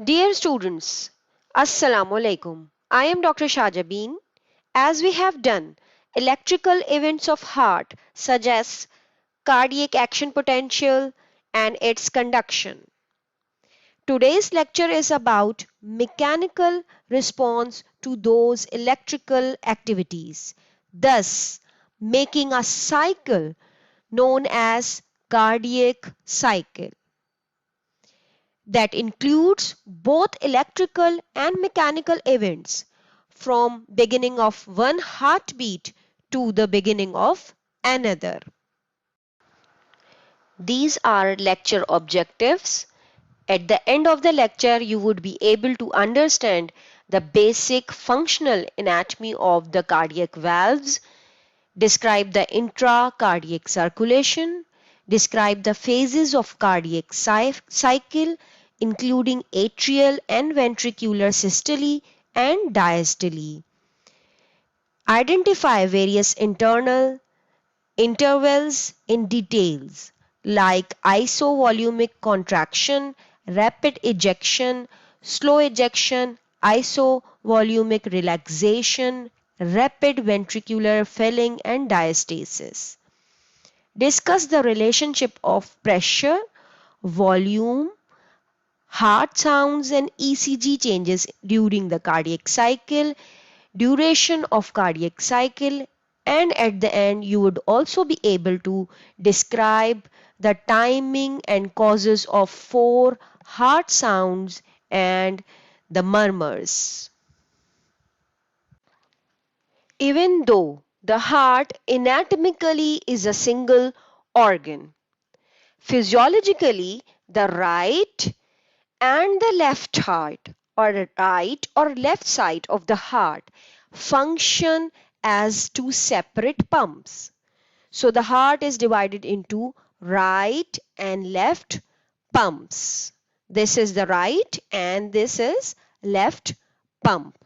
Dear students, Assalamu alaikum. I am Dr. Shahjabeen. As we have done electrical events of heart such as cardiac action potential and its conduction. Today's lecture is about mechanical response to those electrical activities, thus making a cycle known as cardiac cycle that includes both electrical and mechanical events from beginning of one heartbeat to the beginning of another. These are lecture objectives. At the end of the lecture, you would be able to understand the basic functional anatomy of the cardiac valves, describe the intracardiac circulation, describe the phases of cardiac cycle, including atrial and ventricular systole and diastole. Identify various internal intervals in details like isovolumic contraction, rapid ejection, slow ejection, isovolumic relaxation, rapid ventricular filling and diastasis. Discuss the relationship of pressure, volume, heart sounds and ECG changes during the cardiac cycle, duration of cardiac cycle, and at the end you would also be able to describe the timing and causes of four heart sounds and the murmurs. Even though the heart anatomically is a single organ, physiologically the right and the left heart or right or left side of the heart function as two separate pumps. So the heart is divided into right and left pumps. This is the right and this is left pump.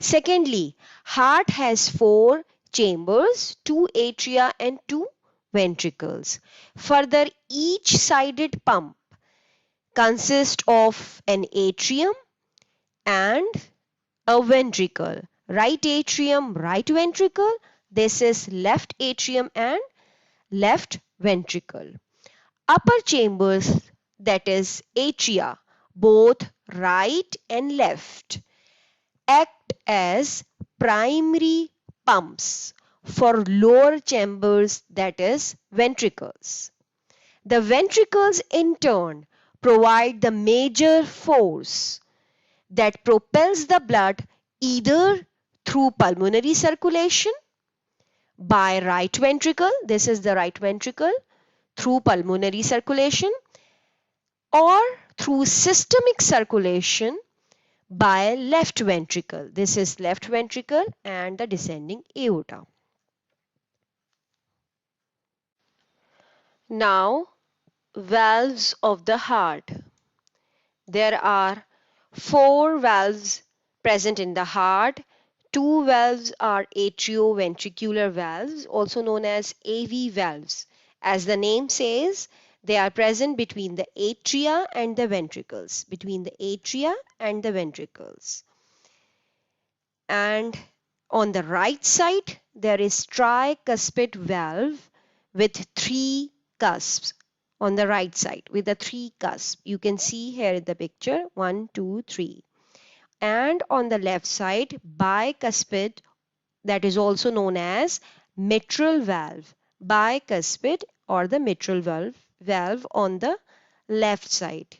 Secondly, heart has four chambers, two atria and two ventricles. Further, each sided pump consists of an atrium and a ventricle. Right atrium, right ventricle. This is left atrium and left ventricle. Upper chambers, that is atria, both right and left, act as primary pumps for lower chambers, that is ventricles. The ventricles in turn provide the major force that propels the blood either through pulmonary circulation by right ventricle, this is the right ventricle, through pulmonary circulation, or through systemic circulation by left ventricle, this is left ventricle and the descending aorta. Now, valves of the heart. There are four valves present in the heart. Two valves are atrioventricular valves, also known as AV valves. As the name says, they are present between the atria and the ventricles, between the atria and the ventricles. And on the right side, there is tricuspid valve with three cusps on the right side with the three cusps. You can see here in the picture 1, 2, 3. And on the left side, bicuspid, that is also known as mitral valve. Bicuspid or the mitral valve on the left side.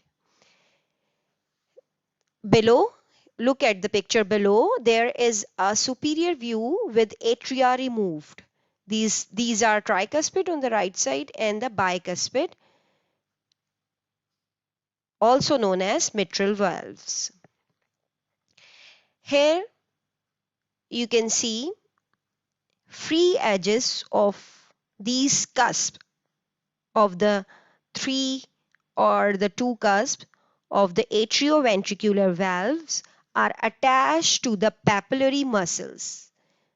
Below, look at the picture below. There is a superior view with atria removed. These are tricuspid on the right side and the bicuspid, also known as mitral valves. Here you can see free edges of these cusps of the three or the two cusps of the atrioventricular valves are attached to the papillary muscles.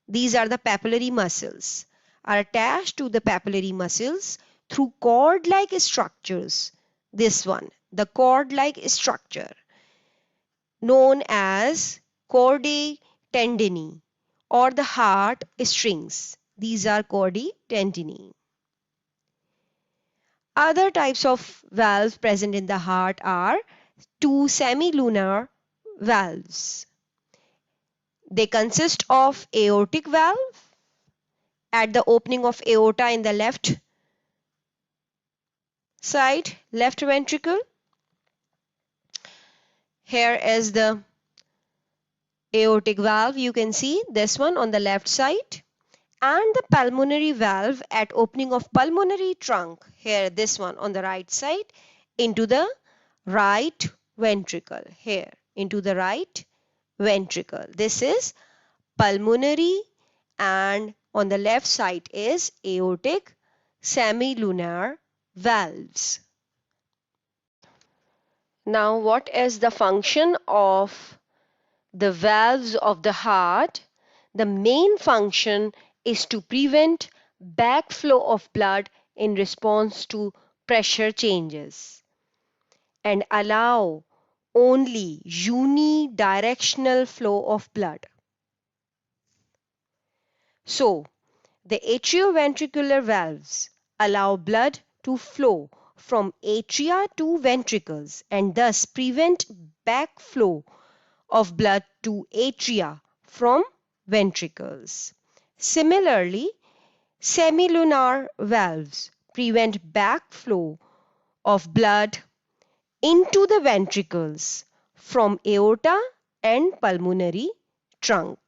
These are the papillary muscles, are attached to the papillary muscles through cord-like structures. This one, the cord-like structure. known as chordae tendineae or the heart strings. These are chordae tendineae. Other types of valves present in the heart are two semilunar valves. They consist of aortic valve at the opening of aorta in the left side, left ventricle. Here is the aortic valve. You can see this one on the left side. And the pulmonary valve at opening of pulmonary trunk. Here, this one on the right side into the right ventricle. Here, into the right ventricle. This is pulmonary, and on the left side is aortic semilunar valves. Now, what is the function of the valves of the heart? The main function is to prevent backflow of blood in response to pressure changes and allow only unidirectional flow of blood. So, the atrioventricular valves allow blood to flow from atria to ventricles and thus prevent backflow of blood to atria from ventricles. Similarly, semilunar valves prevent backflow of blood into the ventricles from aorta and pulmonary trunk.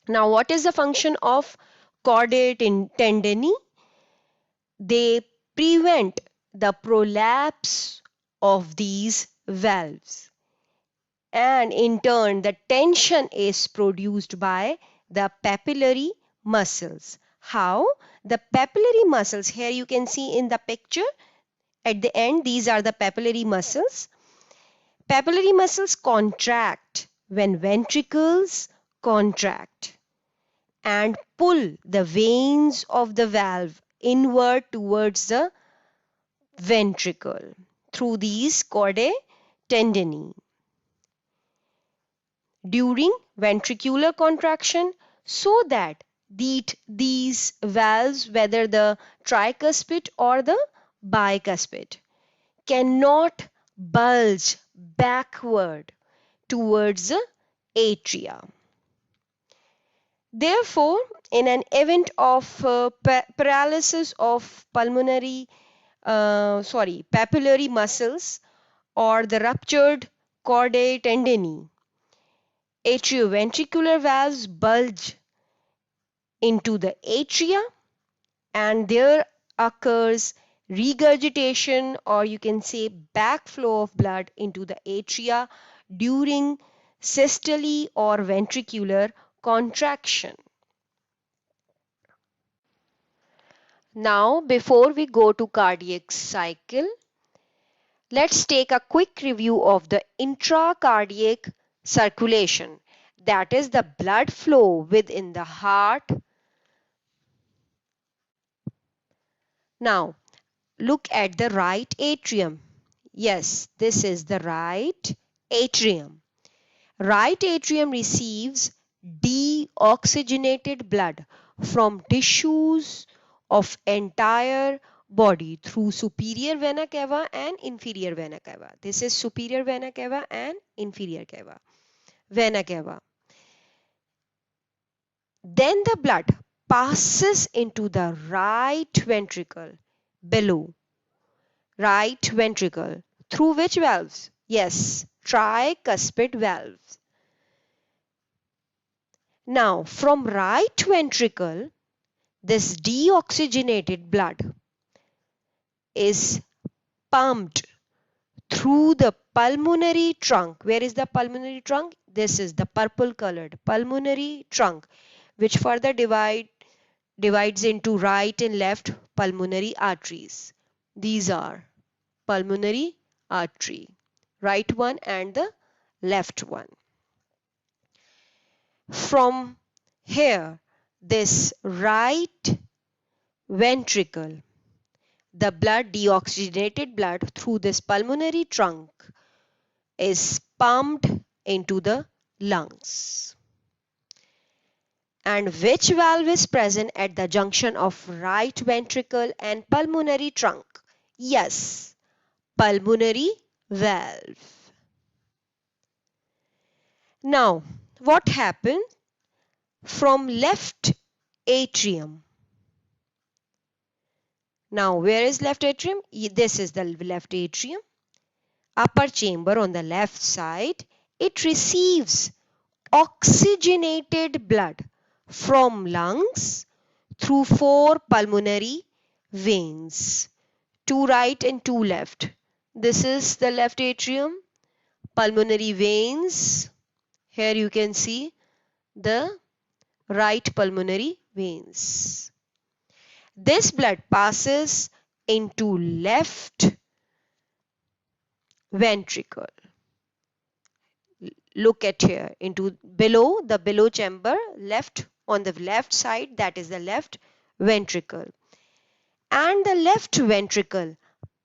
Now, what is the function of chordae tendineae? They prevent the prolapse of these valves, and in turn the tension is produced by the papillary muscles. How? The papillary muscles, here you can see in the picture at the end, these are the papillary muscles. Papillary muscles contract when ventricles contract and pull the veins of the valve inward towards the ventricle through these chordae tendineae. During ventricular contraction, so that these valves, whether the tricuspid or the bicuspid, cannot bulge backward towards the atria. Therefore, in an event of paralysis of papillary muscles or the ruptured chordae tendineae, atrioventricular valves bulge into the atria and there occurs regurgitation, or you can say backflow of blood into the atria during systole or ventricular contraction. Now, before we go to cardiac cycle, let's take a quick review of the intracardiac circulation, that is the blood flow within the heart. Now, look at the right atrium. Yes, this is the right atrium. Right atrium receives deoxygenated blood from tissues of entire body through superior vena cava and inferior vena cava. This is superior vena cava and inferior vena cava. Then the blood passes into the right ventricle below. Right ventricle. Through which valves? Yes, tricuspid valves. Now, from right ventricle, this deoxygenated blood is pumped through the pulmonary trunk. Where is the pulmonary trunk? This is the purple colored pulmonary trunk, which further divides into right and left pulmonary arteries. These are pulmonary artery, right one and the left one. From here, this right ventricle, the blood, deoxygenated blood through this pulmonary trunk is pumped into the lungs. And which valve is present at the junction of right ventricle and pulmonary trunk? Yes, pulmonary valve. Now, what happened from left atrium? Now, where is left atrium? This is the left atrium. Upper chamber on the left side. It receives oxygenated blood from lungs through 4 pulmonary veins, 2 right and 2 left. This is the left atrium, pulmonary veins. Here you can see the right pulmonary veins. This blood passes into left ventricle. Look at here, into the below chamber, left on the left side, that is the left ventricle. And the left ventricle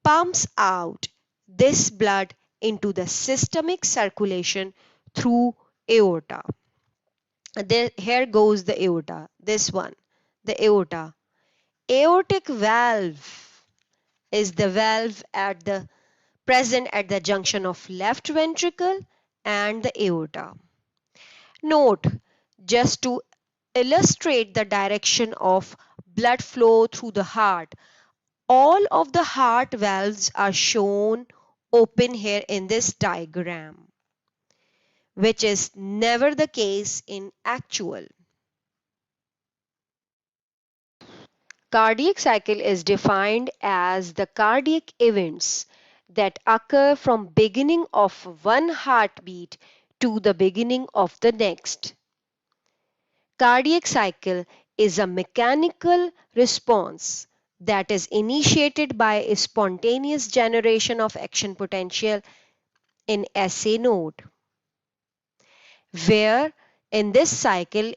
pumps out this blood into the systemic circulation through aorta. Here goes the aorta, this one, the aorta. Aortic valve is the valve present at the junction of left ventricle and the aorta. Note, just to illustrate the direction of blood flow through the heart, all of the heart valves are shown open here in this diagram, which is never the case in actual. Cardiac cycle is defined as the cardiac events that occur from beginning of one heartbeat to the beginning of the next. Cardiac cycle is a mechanical response that is initiated by a spontaneous generation of action potential in SA node, where in this cycle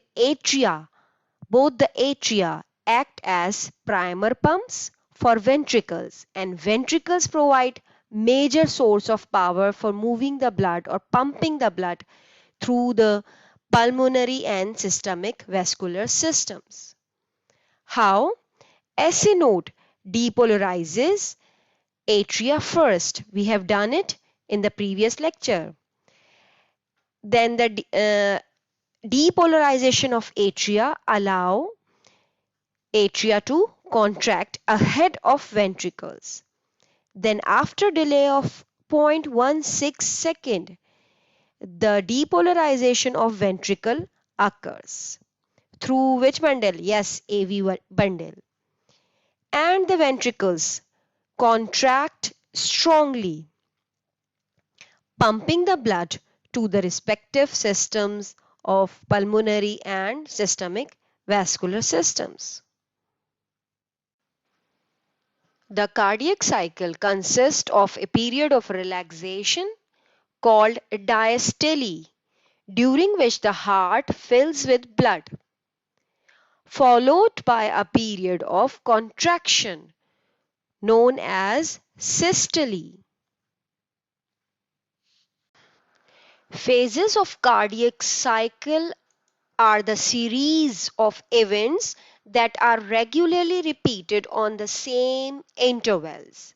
both the atria act as primer pumps for ventricles, and ventricles provide major source of power for moving the blood or pumping the blood through the pulmonary and systemic vascular systems. How? SA node depolarizes atria first. We have done it in the previous lecture. Then the depolarization of atria allow atria to contract ahead of ventricles. Then after delay of 0.16 second, the depolarization of ventricle occurs. Through which bundle? Yes, AV bundle. And the ventricles contract strongly, pumping the blood to the respective systems of pulmonary and systemic vascular systems. The cardiac cycle consists of a period of relaxation called diastole, during which the heart fills with blood, followed by a period of contraction known as systole. Phases of cardiac cycle are the series of events that are regularly repeated on the same intervals.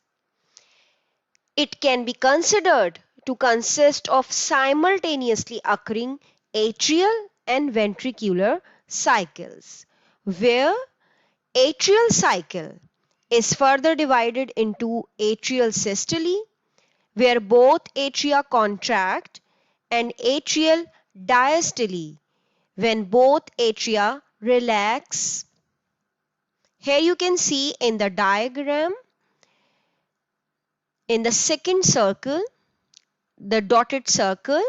It can be considered to consist of simultaneously occurring atrial and ventricular cycles, where atrial cycle is further divided into atrial systole, where both atria contract, and atrial diastole, when both atria relax. Here you can see in the diagram, in the second circle, the dotted circle,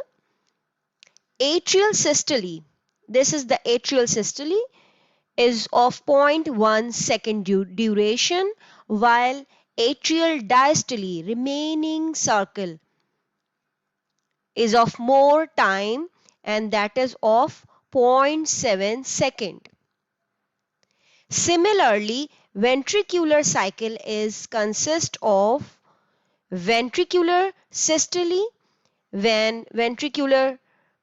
atrial systole, this is the atrial systole, is of 0.1 second duration, while atrial diastole, remaining circle, is of more time, and that is of 0.7 second. Similarly, ventricular cycle consists of ventricular systole When ventricular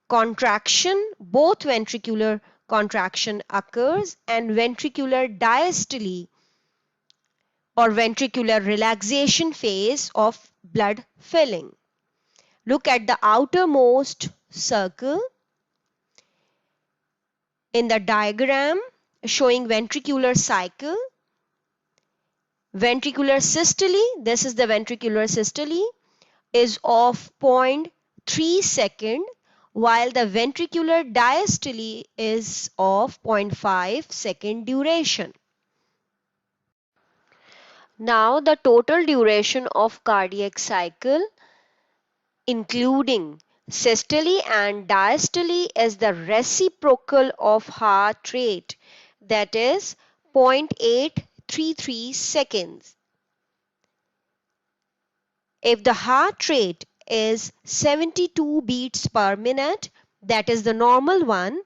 contraction, both ventricular contraction occurs and ventricular diastole or ventricular relaxation phase of blood filling. Look at the outermost circle in the diagram showing ventricular cycle. Ventricular systole, this is the ventricular systole, is of 0.3 second, while the ventricular diastole is of 0.5 second duration. Now the total duration of cardiac cycle including systole and diastole is the reciprocal of heart rate, that is 0.833 seconds. If the heart rate is 72 beats per minute, that is the normal one,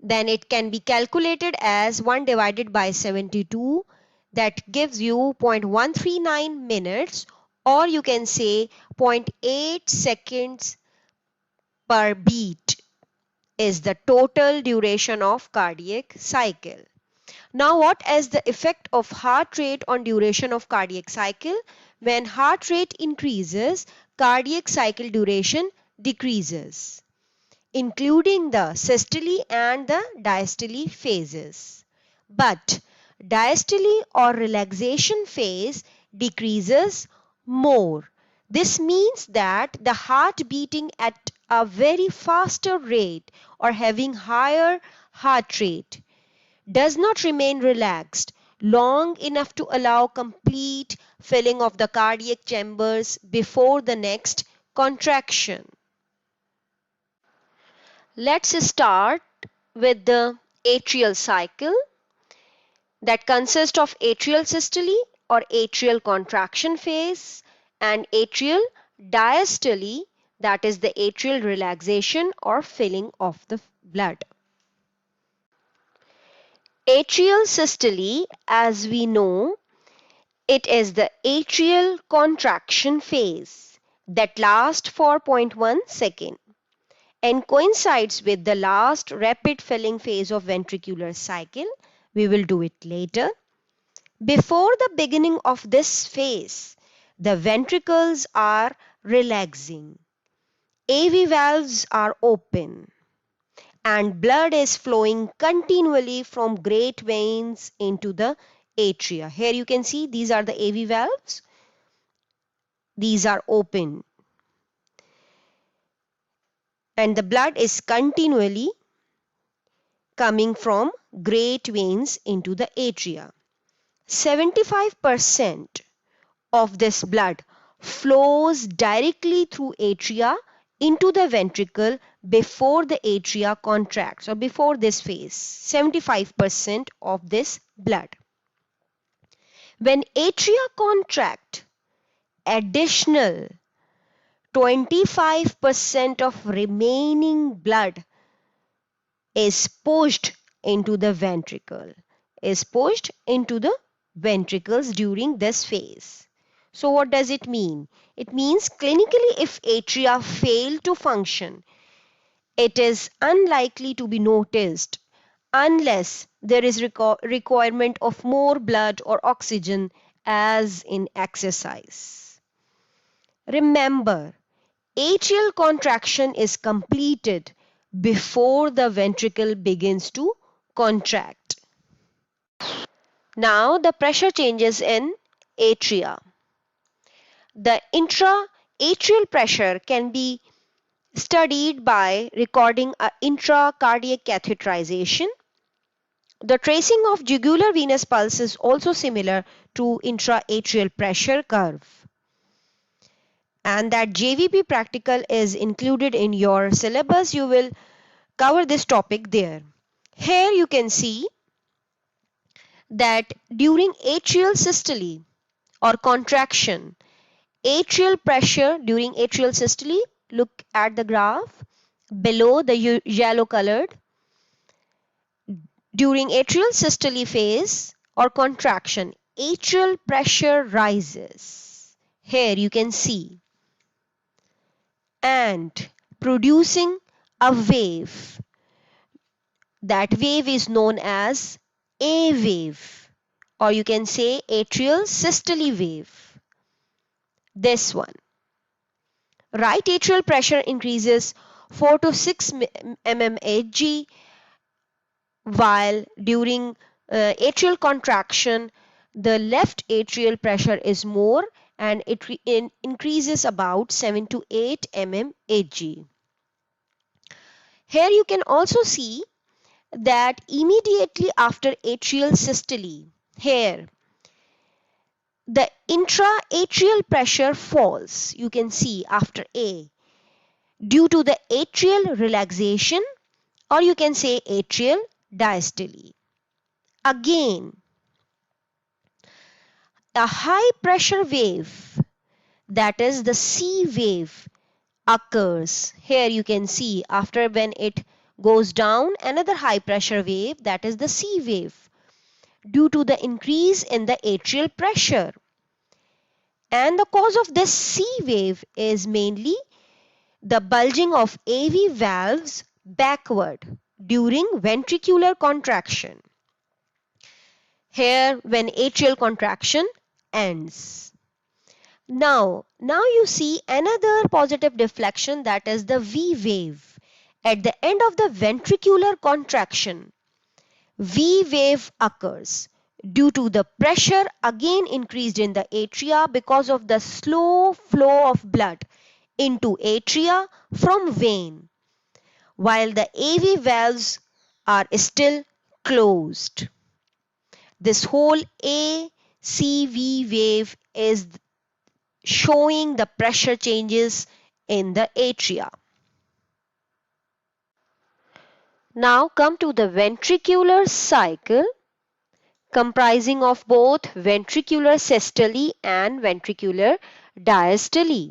then it can be calculated as 1 divided by 72, that gives you 0.139 minutes, or you can say 0.8 seconds per beat is the total duration of cardiac cycle. Now, what is the effect of heart rate on duration of cardiac cycle? When heart rate increases, cardiac cycle duration decreases, including the systole and the diastole phases. But diastole or relaxation phase decreases more. This means that the heart beating at a very faster rate or having higher heart rate does not remain relaxed long enough to allow complete filling of the cardiac chambers before the next contraction. Let's start with the atrial cycle that consists of atrial systole or atrial contraction phase and atrial diastole, that is the atrial relaxation or filling of the blood. Atrial systole, as we know, it is the atrial contraction phase that lasts for 0.1 second and coincides with the last rapid filling phase of ventricular cycle. We will do it later. Before the beginning of this phase, the ventricles are relaxing, AV valves are open, and blood is flowing continually from great veins into the atria. Here you can see these are the AV valves. These are open. And the blood is continually coming from great veins into the atria. 75% of this blood flows directly through atria into the ventricle before the atria contracts or before this phase. 75% of this blood. When atria contract, additional 25% of remaining blood is pushed into the ventricles during this phase. So what does it mean? It means clinically if atria fail to function, it is unlikely to be noticed unless there is requirement of more blood or oxygen as in exercise. Remember, atrial contraction is completed before the ventricle begins to contract. Now the pressure changes in atria. The intra-atrial pressure can be studied by recording an intracardiac catheterization. The tracing of jugular venous pulse is also similar to intra-atrial pressure curve. And that JVP practical is included in your syllabus. You will cover this topic there. Here you can see that during atrial systole or contraction, atrial pressure during atrial systole, look at the graph below the yellow colored. During atrial systole phase or contraction, atrial pressure rises. Here you can see. and producing a wave. That wave is known as A wave, or you can say atrial systole wave. This one. Right atrial pressure increases 4 to 6 mmHg, while during atrial contraction, the left atrial pressure is more and it increases about 7 to 8 mmHg. Here you can also see that immediately after atrial systole, here the intra-atrial pressure falls, you can see after A, due to the atrial relaxation, or you can say atrial diastole. Again, a high pressure wave, that is the C wave, occurs. Here you can see after when it goes down, another high pressure wave, that is the C wave, due to the increase in the atrial pressure. And the cause of this C wave is mainly the bulging of AV valves backward during ventricular contraction. Here when atrial contraction ends. Now you see another positive deflection, that is the V wave. At the end of the ventricular contraction, V wave occurs due to the pressure again increased in the atria because of the slow flow of blood into atria from vein, while the AV valves are still closed. This whole ACV wave is showing the pressure changes in the atria. Now come to the ventricular cycle, comprising of both ventricular systole and ventricular diastole.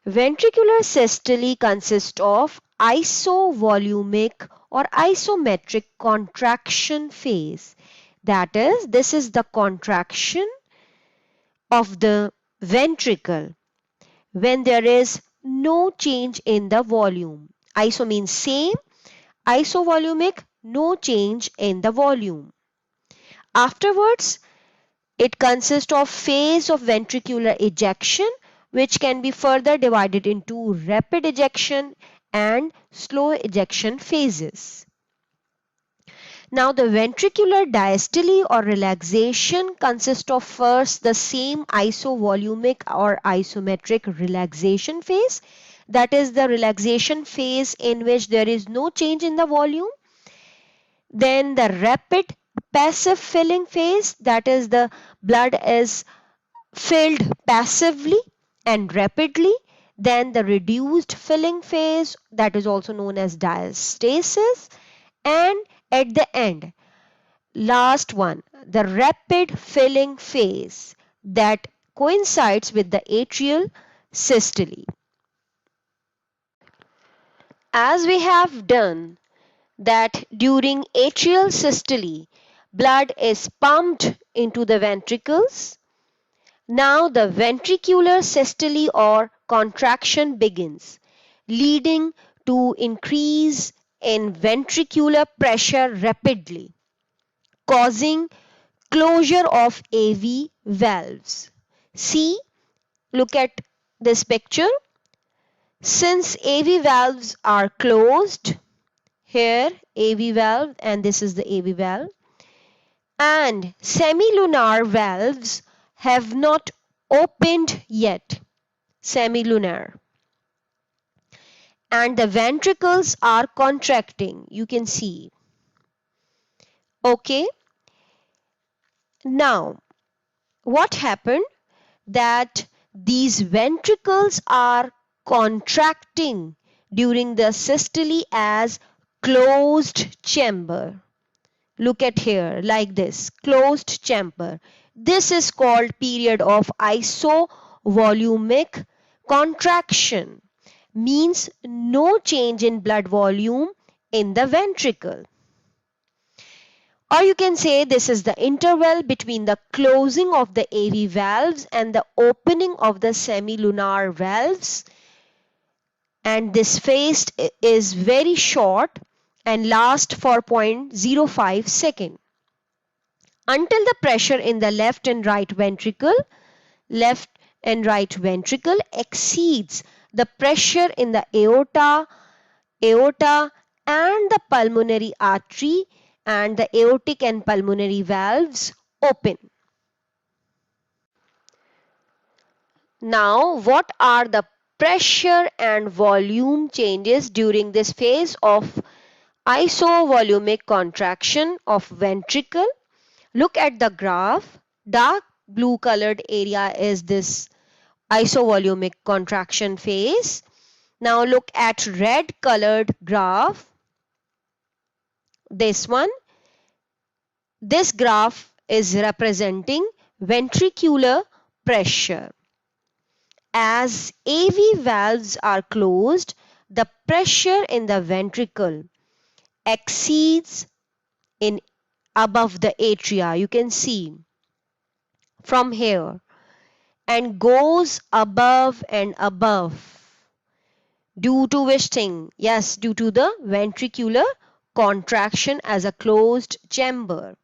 Ventricular systole consists of isovolumic or isometric contraction phase. That is, this is the contraction of the ventricle when there is no change in the volume. Iso means same, isovolumic, no change in the volume. Afterwards, it consists of phase of ventricular ejection, which can be further divided into rapid ejection and slow ejection phases. Now the ventricular diastole or relaxation consists of first the same isovolumic or isometric relaxation phase, that is the relaxation phase in which there is no change in the volume. Then the rapid passive filling phase, that is the blood is filled passively and rapidly. Then the reduced filling phase, that is also known as diastasis. And at the end, last one, the rapid filling phase that coincides with the atrial systole. As we have done that during atrial systole, blood is pumped into the ventricles. Now the ventricular systole or contraction begins, leading to increase in ventricular pressure rapidly, causing closure of AV valves. See, look at this picture. Since AV valves are closed, here AV valve and this is the AV valve, and semilunar valves have not opened yet, semilunar, and the ventricles are contracting, you can see. Okay, now what happened that these ventricles are contracting during the systole as closed chamber. Look at here, like this, closed chamber. This is called period of isovolumic contraction, means no change in blood volume in the ventricle. Or you can say this is the interval between the closing of the AV valves and the opening of the semilunar valves. and this phase is very short and lasts for 0.05 seconds until the pressure in the left and right ventricle exceeds the pressure in the aorta and the pulmonary artery, and the aortic and pulmonary valves open. Now, what are the pressure and volume changes during this phase of isovolumic contraction of ventricle? Look at the graph. Dark blue colored area is this isovolumic contraction phase. Now look at red colored graph. This one. This graph is representing ventricular pressure. As AV valves are closed, the pressure in the ventricle exceeds in above the atria. You can see from here and goes above and above. Due to which thing? Yes, due to the ventricular contraction as a closed chamber.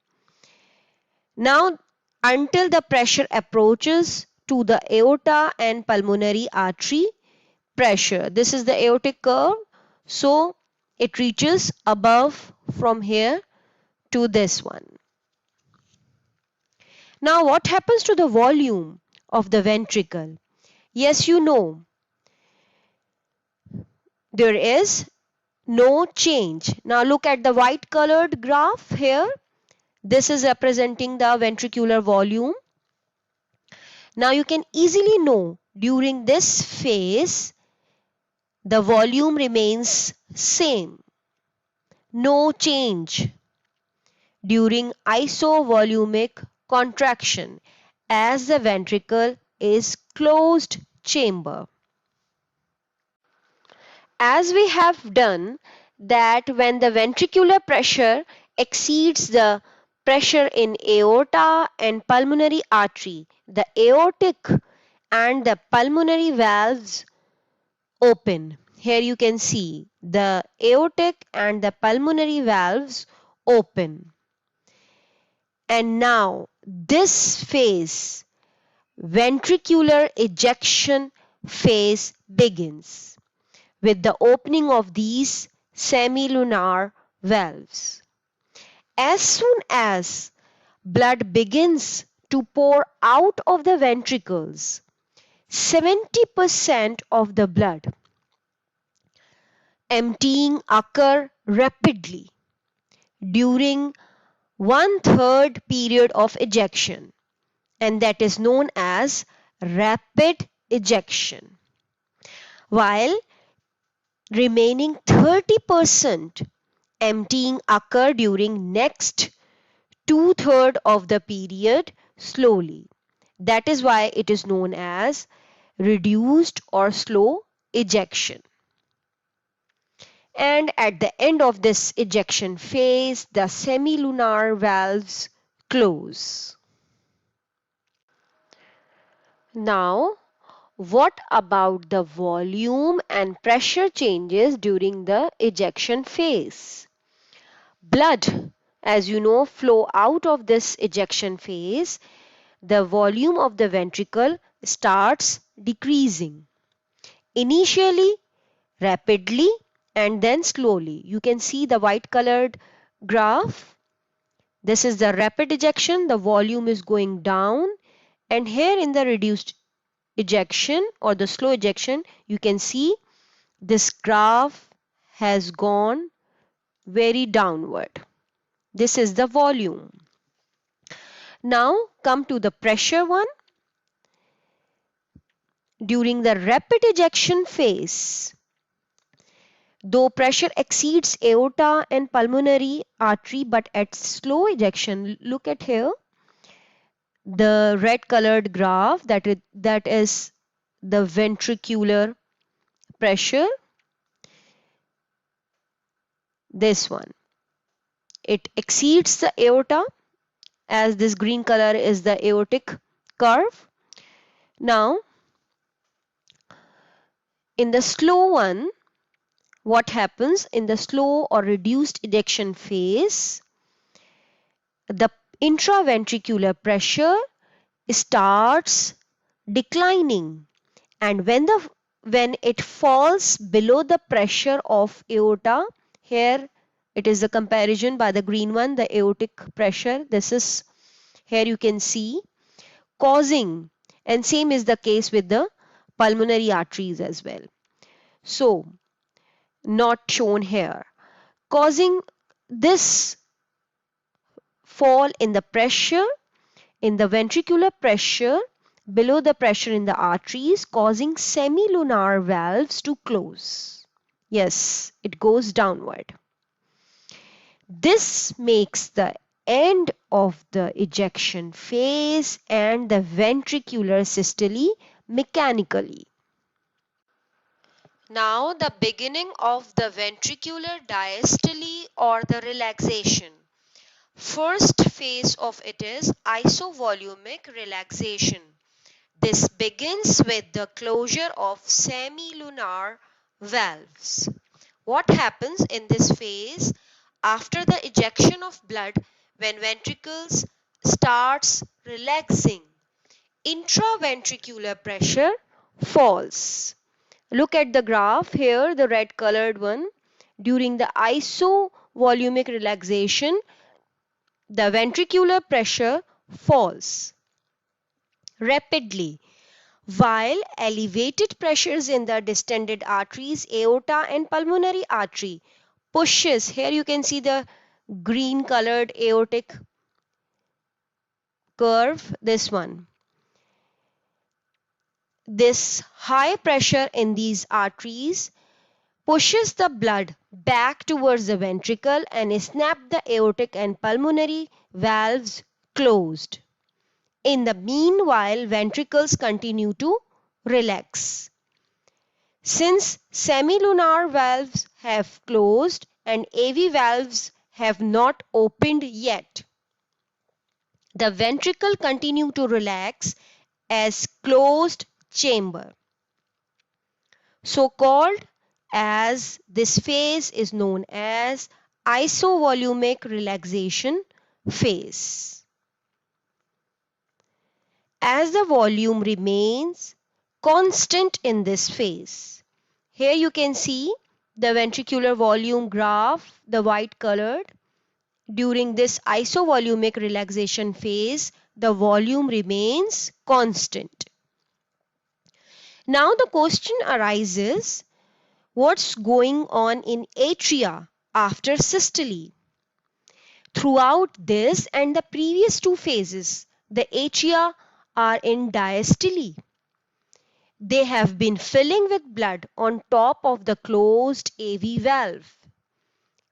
Now, until the pressure approaches to the aorta and pulmonary artery pressure. This is the aortic curve. So, it reaches above from here to this one. Now, what happens to the volume of the ventricle? Yes, you know, there is no change. Now, look at the white colored graph here. This is representing the ventricular volume. Now, you can easily know during this phase, the volume remains same. No change during isovolumic contraction as the ventricle is closed chamber. As we have done that when the ventricular pressure exceeds the pressure in aorta and pulmonary artery, the aortic and the pulmonary valves open. Here you can see the aortic and the pulmonary valves open. And now this phase, ventricular ejection phase, begins with the opening of these semilunar valves. As soon as blood begins to pour out of the ventricles, 70% of the blood emptying occur rapidly during 1/3 period of ejection, and that is known as rapid ejection, while remaining 30% emptying occur during next 2/3 of the period slowly. That is why it is known as reduced or slow ejection. And at the end of this ejection phase, the semilunar valves close. Now, what about the volume and pressure changes during the ejection phase? Blood, as you know, flow out of this ejection phase. The volume of the ventricle starts decreasing. Initially, rapidly, and then slowly. You can see the white colored graph. This is the rapid ejection. The volume is going down. And here in the reduced ejection or the slow ejection, you can see this graph has gone very downward. This is the volume. Now come to the pressure one. During the rapid ejection phase, though pressure exceeds aorta and pulmonary artery, but at slow ejection, look at here, the red colored graph that is the ventricular pressure. This one, it exceeds the aorta, as this green color is the aortic curve. Now In the slow one, what happens in the slow or reduced ejection phase? The intraventricular pressure starts declining, and when it falls below the pressure of aorta, here it is a comparison by the green one, the aortic pressure. This is here you can see causing, and same is the case with the pulmonary arteries as well. So not shown here, causing this fall in the pressure, in the ventricular pressure below the pressure in the arteries, causing semilunar valves to close. Yes, it goes downward. This makes the end of the ejection phase and the ventricular systole mechanically. Now the beginning of the ventricular diastole or the relaxation. First phase of it is isovolumic relaxation. This begins with the closure of semilunar valves. What happens in this phase? After the ejection of blood, when ventricles starts relaxing, intraventricular pressure falls. Look at the graph here, the red colored one. During the isovolumic relaxation, the ventricular pressure falls rapidly, while elevated pressures in the distended arteries, aorta and pulmonary artery pushes. Here you can see the green colored aortic curve, this one. This high pressure in these arteries pushes the blood back towards the ventricle and snap the aortic and pulmonary valves closed. In the meanwhile, ventricles continue to relax. Since semilunar valves have closed and AV valves have not opened yet, the ventricle continue to relax as closed chamber. So called as this phase is known as isovolumic relaxation phase. As the volume remains constant in this phase, here you can see the ventricular volume graph, the white colored. During this isovolumic relaxation phase, the volume remains constant. Now the question arises, what's going on in atria after systole? Throughout this and the previous two phases, the atria are in diastole. They have been filling with blood on top of the closed AV valve,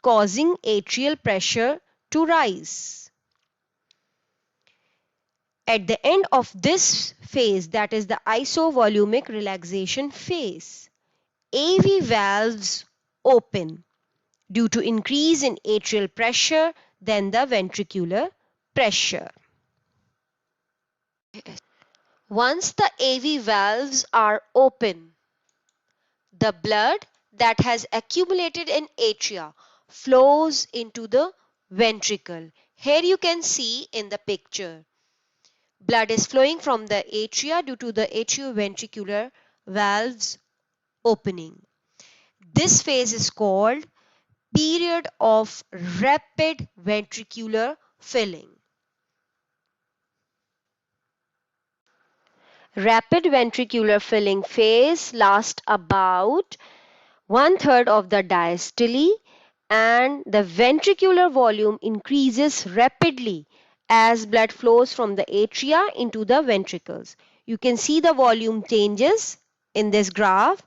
causing atrial pressure to rise. At the end of this phase, that is the isovolumic relaxation phase, AV valves open due to increase in atrial pressure than the ventricular pressure. Once the AV valves are open, the blood that has accumulated in atria flows into the ventricle. Here you can see in the picture, blood is flowing from the atria due to the atrioventricular valves opening. This phase is called period of rapid ventricular filling. Rapid ventricular filling phase lasts about 1/3 of the diastole, and the ventricular volume increases rapidly as blood flows from the atria into the ventricles. You can see the volume changes in this graph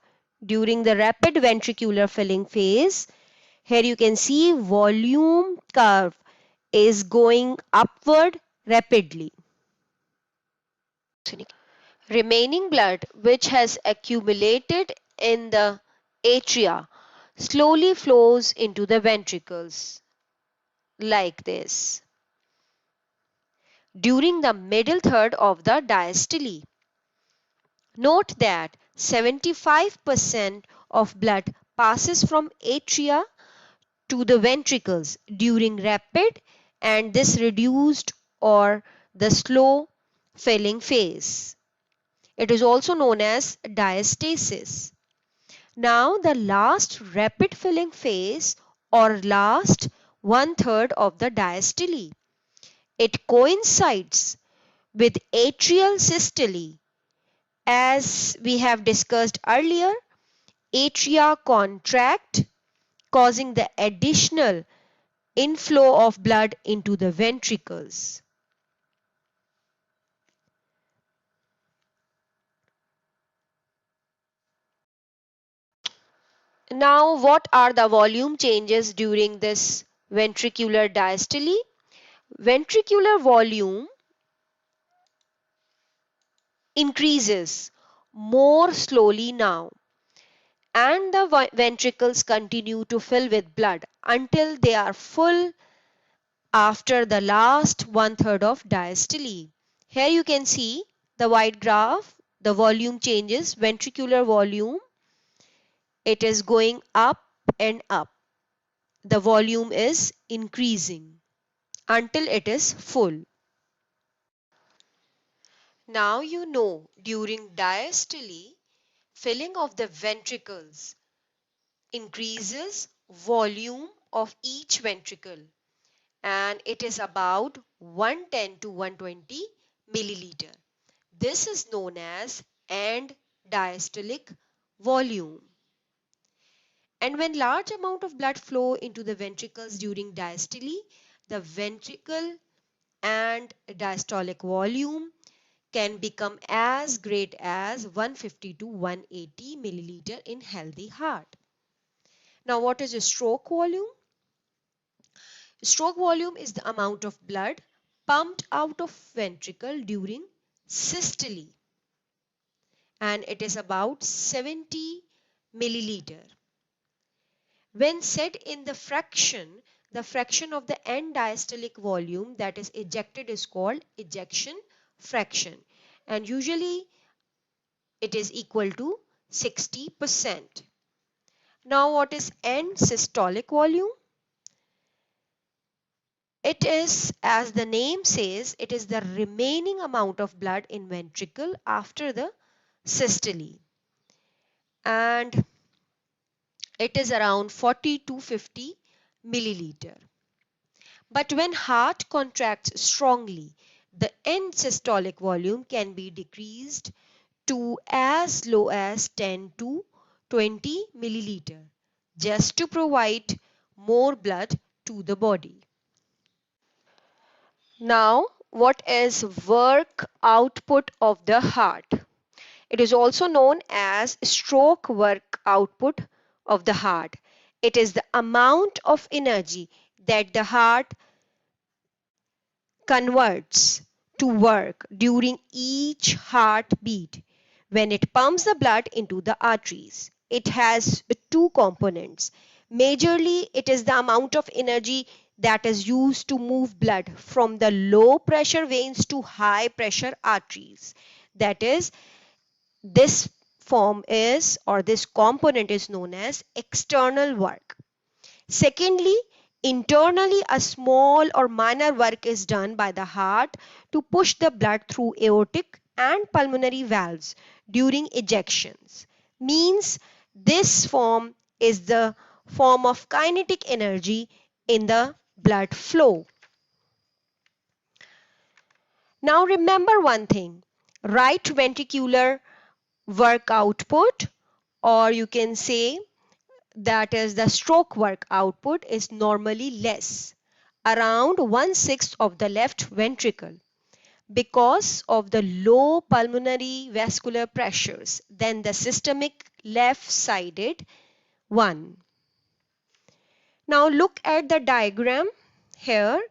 during the rapid ventricular filling phase. Here you can see volume curve is going upward rapidly. Remaining blood which has accumulated in the atria slowly flows into the ventricles like this during the middle third of the diastole. Note that 75% of blood passes from atria to the ventricles during rapid and this reduced or the slow filling phase. It is also known as diastasis. Now, the last rapid filling phase or last one third of the diastole. It coincides with atrial systole. As we have discussed earlier, atria contract, causing the additional inflow of blood into the ventricles. Now, what are the volume changes during this ventricular diastole? Ventricular volume increases more slowly now, and the ventricles continue to fill with blood until they are full after the last one third of diastole. Here you can see the white graph, the volume changes, ventricular volume, it is going up and up. The volume is increasing until it is full. Now you know during diastole, filling of the ventricles increases volume of each ventricle and it is about 110 to 120 milliliter. This is known as end diastolic volume. And when large amount of blood flow into the ventricles during diastole, the ventricle and diastolic volume can become as great as 150 to 180 milliliter in healthy heart. Now, what is a stroke volume? Stroke volume is the amount of blood pumped out of ventricle during systole and it is about 70 milliliter. When said in the fraction of the end diastolic volume that is ejected is called ejection fraction and usually it is equal to 60%. Now what is end systolic volume? It is, as the name says, it is the remaining amount of blood in ventricle after the systole and it is around 40 to 50 milliliter. But when heart contracts strongly, the end systolic volume can be decreased to as low as 10 to 20 milliliter just to provide more blood to the body. Now, what is work output of the heart? It is also known as stroke work output of the heart. It is the amount of energy that the heart converts to work during each heartbeat when it pumps the blood into the arteries. It has two components. Majorly, it is the amount of energy that is used to move blood from the low pressure veins to high pressure arteries. That is, this form is or this component is known as external work. Secondly, internally a small or minor work is done by the heart to push the blood through aortic and pulmonary valves during ejections. Means this form is the form of kinetic energy in the blood flow. Now remember one thing, right ventricular work output, or you can say that is the stroke work output, is normally less, around 1/6 of the left ventricle, because of the low pulmonary vascular pressures than the systemic left-sided one. Now look at the diagram here.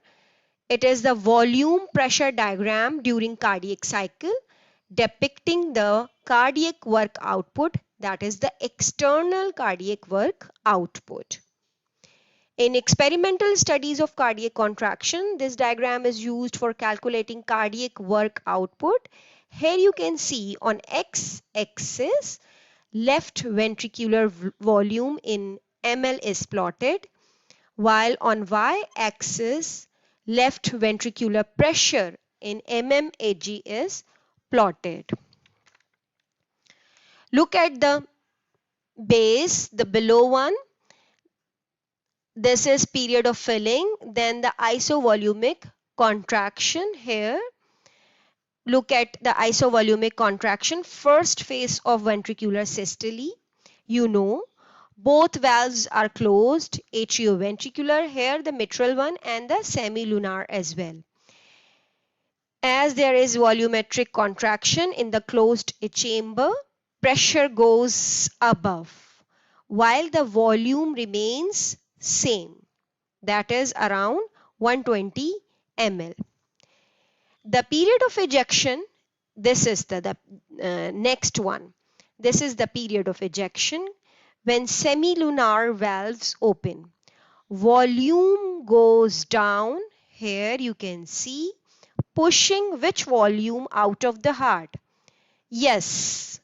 It is the volume pressure diagram during cardiac cycle depicting the cardiac work output, that is the external cardiac work output. In experimental studies of cardiac contraction, this diagram is used for calculating cardiac work output. Here you can see on x-axis left ventricular volume in ml is plotted, while on y-axis left ventricular pressure in mmHg is plotted. Look at the base, the below one. This is period of filling, then the isovolumic contraction here. Look at the isovolumic contraction, first phase of ventricular systole. You know, both valves are closed, atrioventricular, here the mitral one, and the semilunar as well. As there is volumetric contraction in the closed chamber, pressure goes above, while the volume remains same, that is around 120 ml. The period of ejection, this is the next one. This is the period of ejection when semilunar valves open. Volume goes down, here you can see, pushing which volume out of the heart? Yes,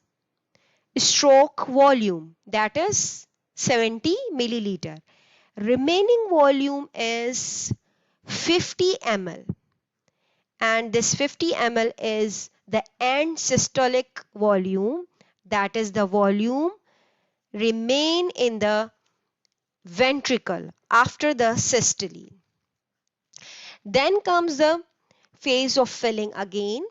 stroke volume, that is 70 milliliter. Remaining volume is 50 ml, and this 50 ml is the end systolic volume, that is the volume remain in the ventricle after the systole. Then comes the phase of filling again,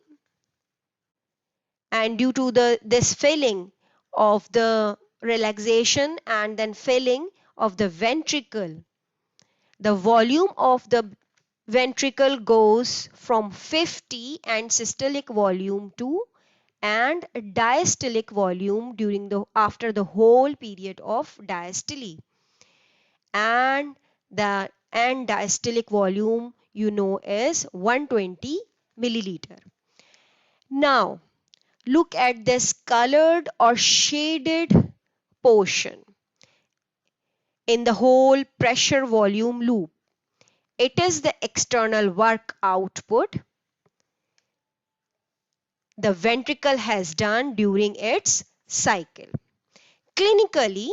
and due to this filling of the relaxation and then filling of the ventricle, the volume of the ventricle goes from 50 and systolic volume to and diastolic volume after the whole period of diastole, and the end diastolic volume you know is 120 milliliter. Now look at this colored or shaded portion in the whole pressure volume loop. It is the external work output the ventricle has done during its cycle. Clinically,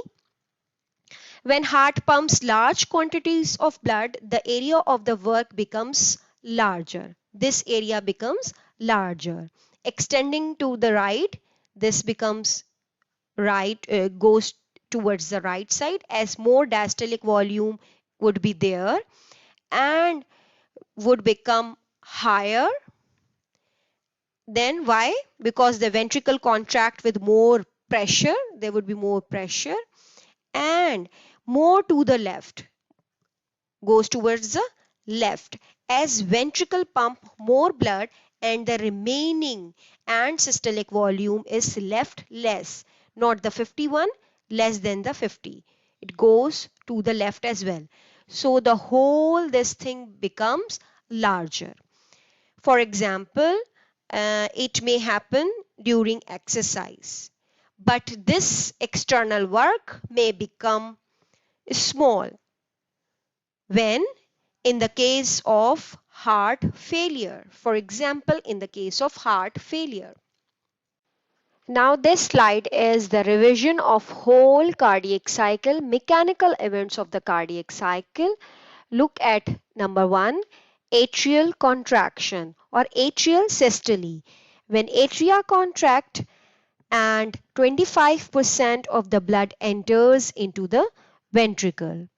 when heart pumps large quantities of blood, the area of the work becomes larger. This area becomes larger. Extending to the right, this becomes goes towards the right side as more diastolic volume would be there and would become higher. Then why? Because the ventricle contract with more pressure, there would be more pressure, and more to the left, goes towards the left as ventricle pump more blood and the remaining and systolic volume is left less, not the 51, less than the 50. It goes to the left as well. So the whole this thing becomes larger. For example, it may happen during exercise, but this external work may become small when in the case of heart failure. For example, in the case of heart failure. Now this slide is the revision of whole cardiac cycle, mechanical events of the cardiac cycle. Look at number 1, atrial contraction or atrial systole. When atria contract and 25% of the blood enters into the ventricle.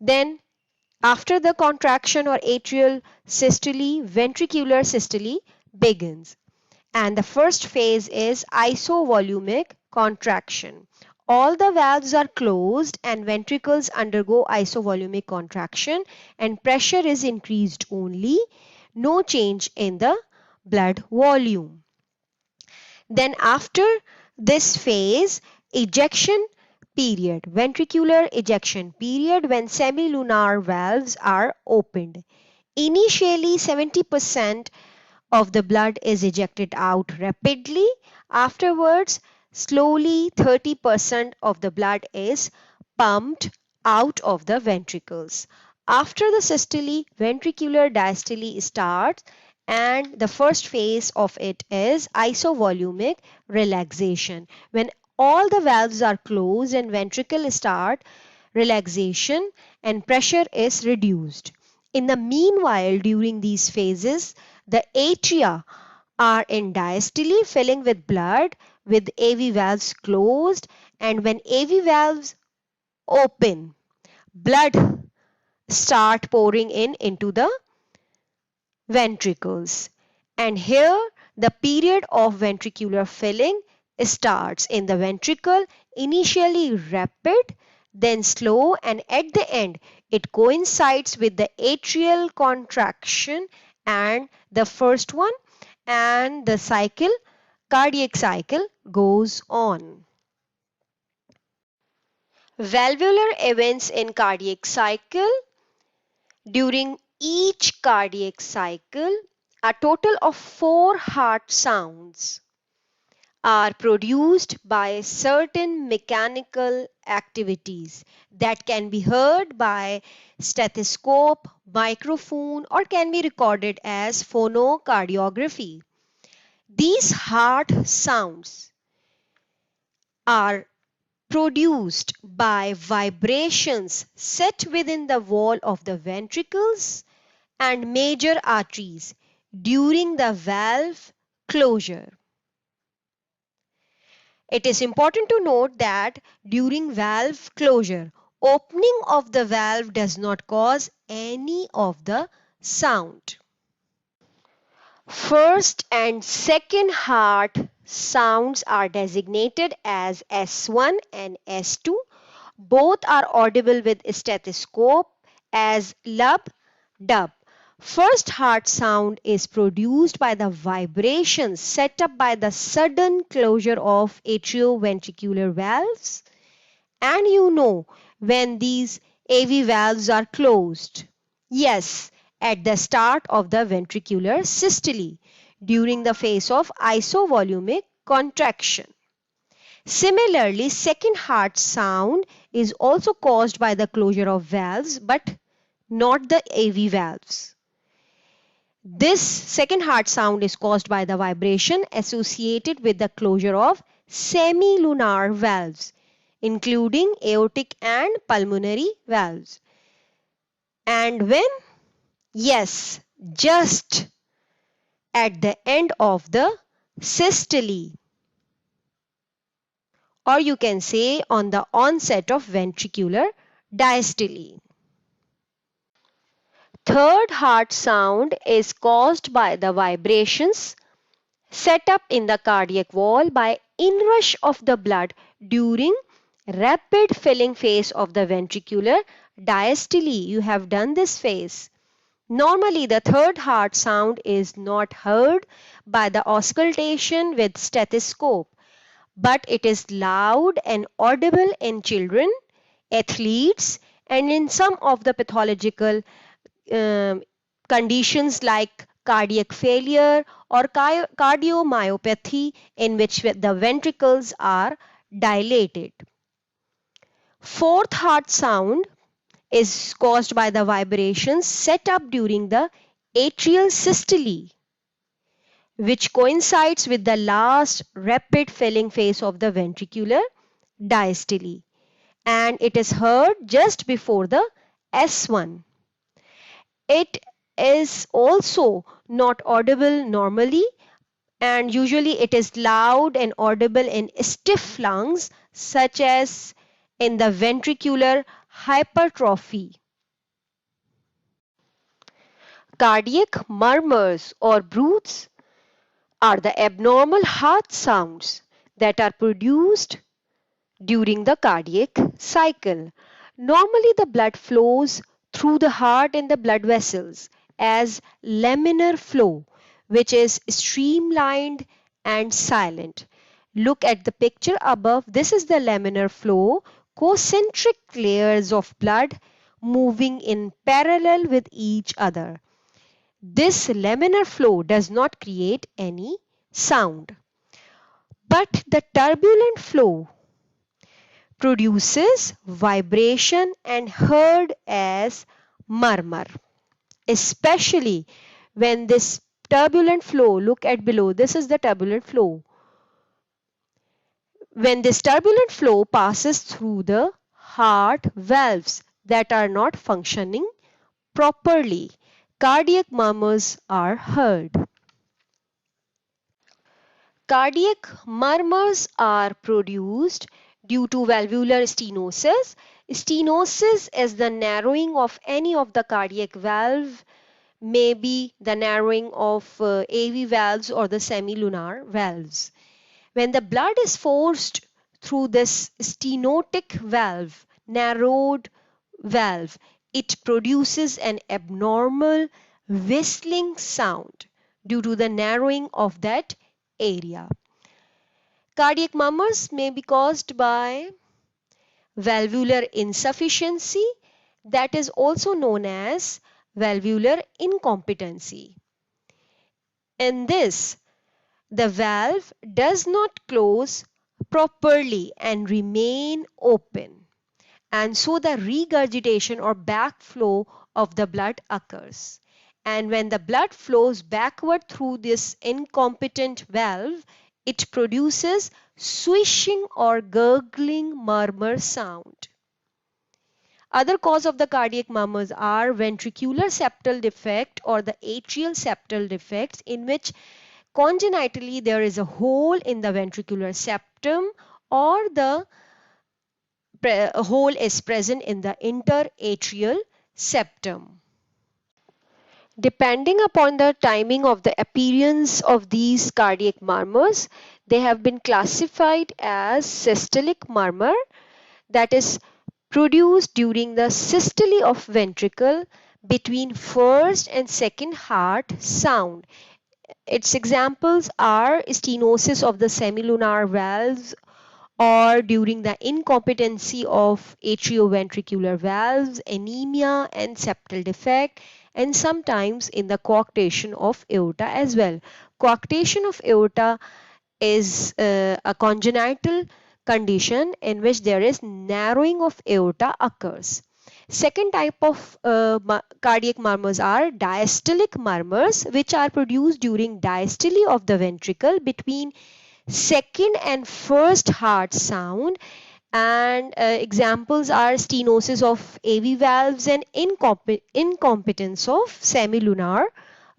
Then after the contraction or atrial systole, ventricular systole begins. And the first phase is isovolumic contraction. All the valves are closed and ventricles undergo isovolumic contraction and pressure is increased only, no change in the blood volume. Then after this phase, ejection period, ventricular ejection period, when semilunar valves are opened. Initially 70% of the blood is ejected out rapidly. Afterwards, slowly 30% of the blood is pumped out of the ventricles. After the systole, ventricular diastole starts and the first phase of it is isovolumic relaxation, when all the valves are closed and ventricle start relaxation and pressure is reduced. In the meanwhile, during these phases, the atria are in diastole, filling with blood with AV valves closed, and when AV valves open, blood start pouring in into the ventricles. And here the period of ventricular filling starts in the ventricle, initially rapid, then slow, and at the end it coincides with the atrial contraction and the first one, and the cardiac cycle goes on. Valvular events in cardiac cycle. During each cardiac cycle, a total of 4 heart sounds are produced by certain mechanical activities that can be heard by stethoscope, microphone, or can be recorded as phonocardiography. These heart sounds are produced by vibrations set within the wall of the ventricles and major arteries during the valve closure. It is important to note that during valve closure, opening of the valve does not cause any of the sound. First and second heart sounds are designated as S1 and S2. Both are audible with stethoscope as lub dub. First heart sound is produced by the vibrations set up by the sudden closure of atrioventricular valves. And you know when these AV valves are closed. Yes, at the start of the ventricular systole during the phase of isovolumic contraction. Similarly, second heart sound is also caused by the closure of valves but not the AV valves. This second heart sound is caused by the vibration associated with the closure of semilunar valves, including aortic and pulmonary valves. And when? Yes, just at the end of the systole, or you can say on the onset of ventricular diastole. Third heart sound is caused by the vibrations set up in the cardiac wall by inrush of the blood during rapid filling phase of the ventricular diastole. You have done this phase. Normally, the third heart sound is not heard by the auscultation with stethoscope, but it is loud and audible in children, athletes, and in some of the pathological um, conditions like cardiac failure or cardiomyopathy in which the ventricles are dilated. Fourth heart sound is caused by the vibrations set up during the atrial systole, which coincides with the last rapid filling phase of the ventricular diastole, and it is heard just before the S1. It is also not audible normally, and usually it is loud and audible in stiff lungs such as in the ventricular hypertrophy. Cardiac murmurs or bruits are the abnormal heart sounds that are produced during the cardiac cycle. Normally, the blood flows through the heart and the blood vessels as laminar flow, which is streamlined and silent. Look at the picture above. This is the laminar flow, concentric layers of blood moving in parallel with each other. This laminar flow does not create any sound. But the turbulent flow produces vibration and heard as murmur, especially when this turbulent flow, look at below, this is the turbulent flow. when this turbulent flow passes through the heart valves that are not functioning properly, cardiac murmurs are heard. Cardiac murmurs are produced due to valvular stenosis. Stenosis is the narrowing of any of the cardiac valve, maybe the narrowing of AV valves or the semilunar valves. When the blood is forced through this stenotic valve, narrowed valve, it produces an abnormal whistling sound due to the narrowing of that area. Cardiac murmurs may be caused by valvular insufficiency, that is also known as valvular incompetency. In this, the valve does not close properly and remain open, and so the regurgitation or backflow of the blood occurs. And when the blood flows backward through this incompetent valve, it produces swishing or gurgling murmur sound. Other cause of the cardiac murmurs are ventricular septal defect or the atrial septal defects, in which congenitally there is a hole in the ventricular septum, or the hole is present in the interatrial septum. Depending upon the timing of the appearance of these cardiac murmurs, they have been classified as systolic murmur, that is produced during the systole of ventricle between first and second heart sound. Its examples are stenosis of the semilunar valves, or during the incompetency of atrioventricular valves, anemia and septal defect, and sometimes in the coarctation of aorta as well. Coarctation of aorta is a congenital condition in which there is narrowing of aorta occurs. Second type of cardiac murmurs are diastolic murmurs, which are produced during diastole of the ventricle between second and first heart sound, and examples are stenosis of AV valves and incompetence of semilunar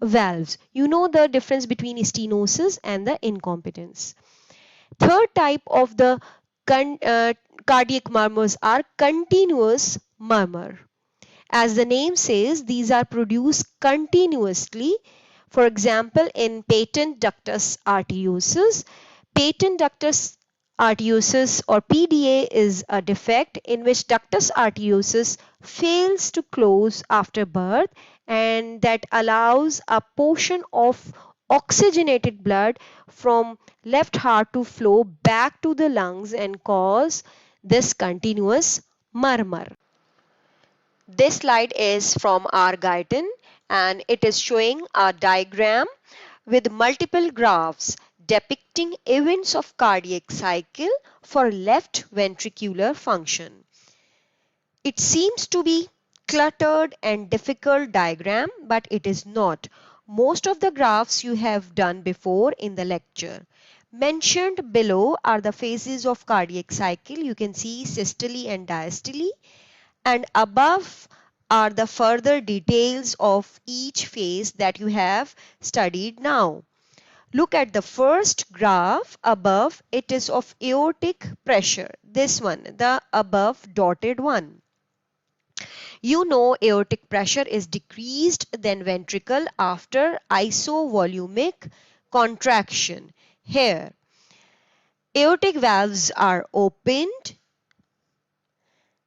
valves. You know the difference between stenosis and the incompetence. Third type of the cardiac murmurs are continuous murmur. As the name says, these are produced continuously. For example, in patent ductus arteriosus. Patent ductus arteriosus or PDA is a defect in which ductus arteriosus fails to close after birth, and that allows a portion of oxygenated blood from left heart to flow back to the lungs and cause this continuous murmur. This slide is from R. Guyton, and it is showing a diagram with multiple graphs depicting events of cardiac cycle for left ventricular function. It seems to be cluttered and difficult diagram, but it is not. Most of the graphs you have done before in the lecture. Mentioned below are the phases of cardiac cycle. You can see systole and diastole, and above are the further details of each phase that you have studied now. Look at the first graph above. It is of aortic pressure. This one, the above dotted one. You know aortic pressure is decreased than ventricle after isovolumic contraction. Here, aortic valves are opened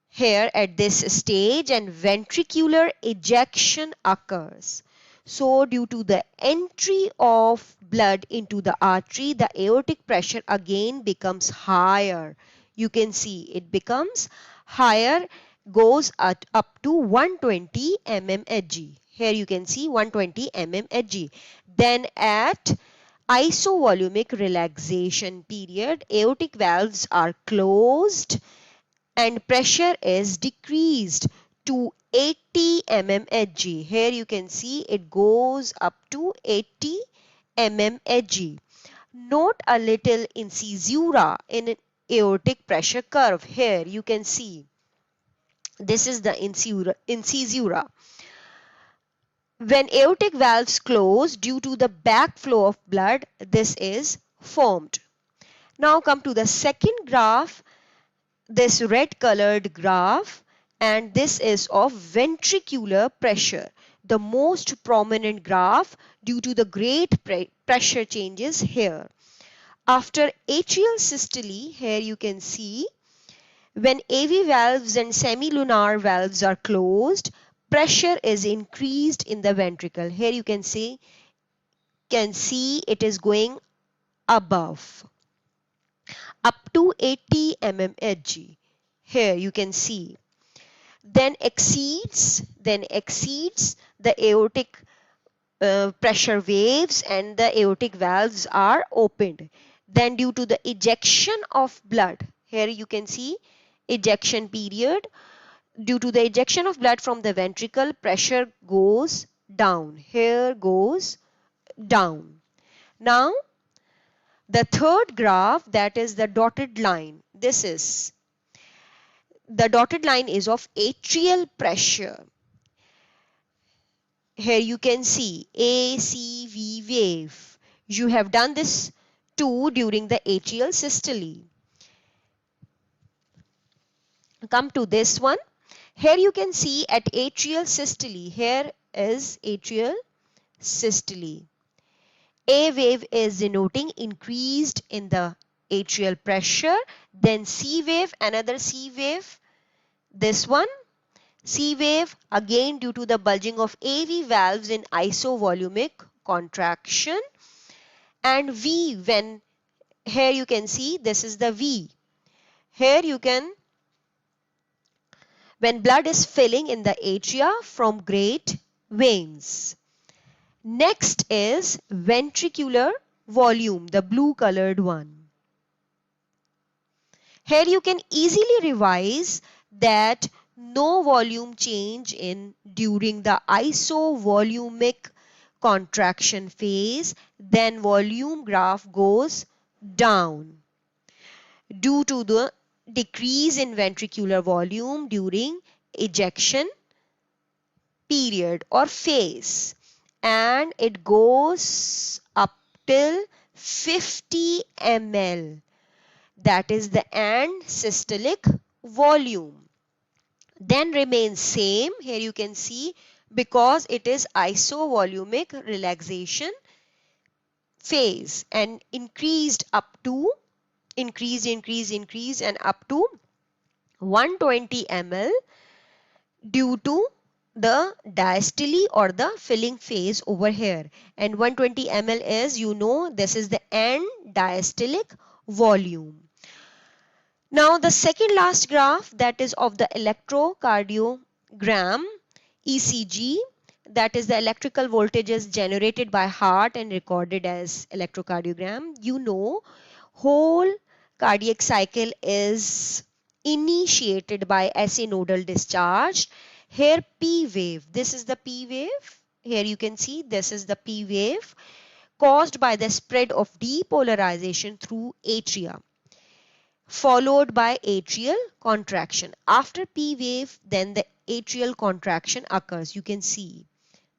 here at this stage and ventricular ejection occurs. So due to the entry of blood into the artery, the aortic pressure again becomes higher. You can see it becomes higher, goes up to 120 mmHg. Here you can see 120 mmHg. Then at isovolumic relaxation period, aortic valves are closed and pressure is decreased to 80 mmHg. Here you can see it goes up to 80 mmHg. Note a little incisura in aortic pressure curve. Here you can see this is the incisura. When aortic valves close due to the backflow of blood, this is formed. Now come to the second graph, this red colored graph, and this is of ventricular pressure, the most prominent graph due to the great pressure changes here. After atrial systole, here you can see when AV valves and semilunar valves are closed, pressure is increased in the ventricle. Here you can see it is going above up to 80 mmHg. Here you can see then exceeds the aortic pressure waves and the aortic valves are opened. Then due to the ejection of blood, here you can see ejection period. Due to the ejection of blood from the ventricle, pressure goes down. Here goes down. Now the third graph, that is the dotted line. The dotted line is of atrial pressure. Here you can see ACV wave. You have done this too during the atrial systole. Come to this one. Here you can see at atrial systole. Here is atrial systole. A wave is denoting increased in the atrial pressure. Then C wave, another C wave. This one, C wave, again due to the bulging of AV valves in isovolumic contraction. And V, when here you can see this is the V. Here you can, when blood is filling in the atria from great veins. Next is ventricular volume, the blue colored one. Here you can easily revise that no volume change in during the isovolumic contraction phase, then volume graph goes down due to the decrease in ventricular volume during ejection period or phase, and it goes up till 50 ml. That is the end systolic volume. Then remains same. Here you can see because it is isovolumic relaxation phase and increased up to increase and up to 120 ml due to the diastole or the filling phase over here. And 120 ml is, you know, this is the end diastolic volume. Now the second last graph, that is of the electrocardiogram, ECG, that is the electrical voltages generated by heart and recorded as electrocardiogram. You know, whole cardiac cycle is initiated by SA nodal discharge. Here P wave, this is the P wave. Here you can see this is the P wave caused by the spread of depolarization through atria, followed by atrial contraction. After P wave, then the atrial contraction occurs. You can see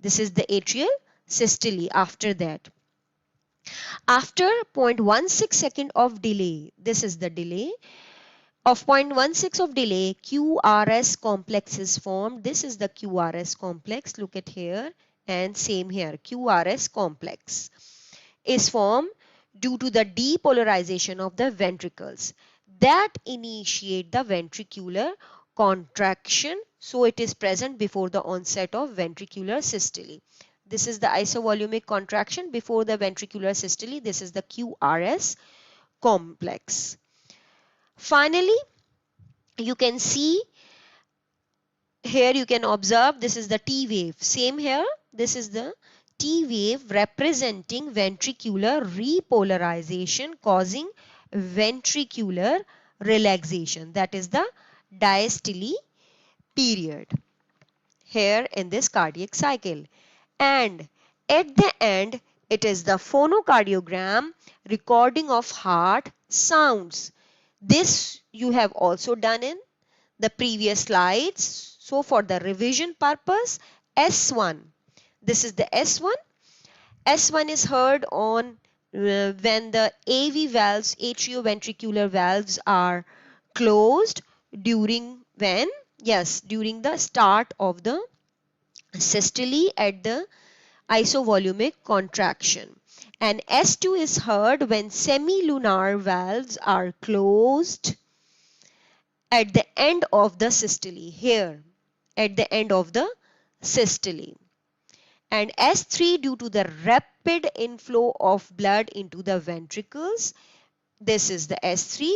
this is the atrial systole after that. After 0.16 second of delay, this is the delay of 0.16 of delay, QRS complex is formed. This is the QRS complex. Look at here and same here. QRS complex is formed due to the depolarization of the ventricles that initiate the ventricular contraction. So it is present before the onset of ventricular systole. This is the isovolumic contraction before the ventricular systole. This is the QRS complex. Finally, you can see here, you can observe this is the T wave. Same here, this is the T wave representing ventricular repolarization causing ventricular relaxation. That is the diastole period here in this cardiac cycle. And at the end, it is the phonocardiogram, recording of heart sounds. This you have also done in the previous slides. So for the revision purpose, S1. This is the S1. S1 is heard on when the AV valves, atrioventricular valves, are closed during when? Yes, during the start of the systole at the isovolumic contraction. And S2 is heard when semilunar valves are closed at the end of the systole, here at the end of the systole. And S3 due to the rapid inflow of blood into the ventricles. This is the S3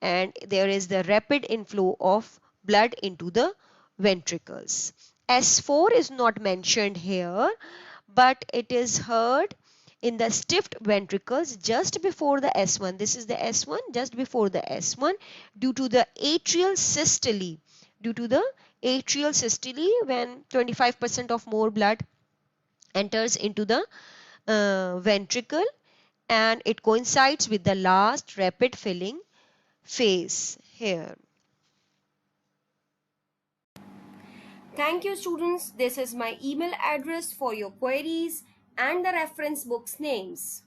and there is the rapid inflow of blood into the ventricles. S4 is not mentioned here, but it is heard in the stiffed ventricles just before the S1. This is the S1 just before the S1 due to the atrial systole. Due to the atrial systole, when 25% of more blood enters into the ventricle and it coincides with the last rapid filling phase here. Thank you, students. This is my email address for your queries and the reference books names.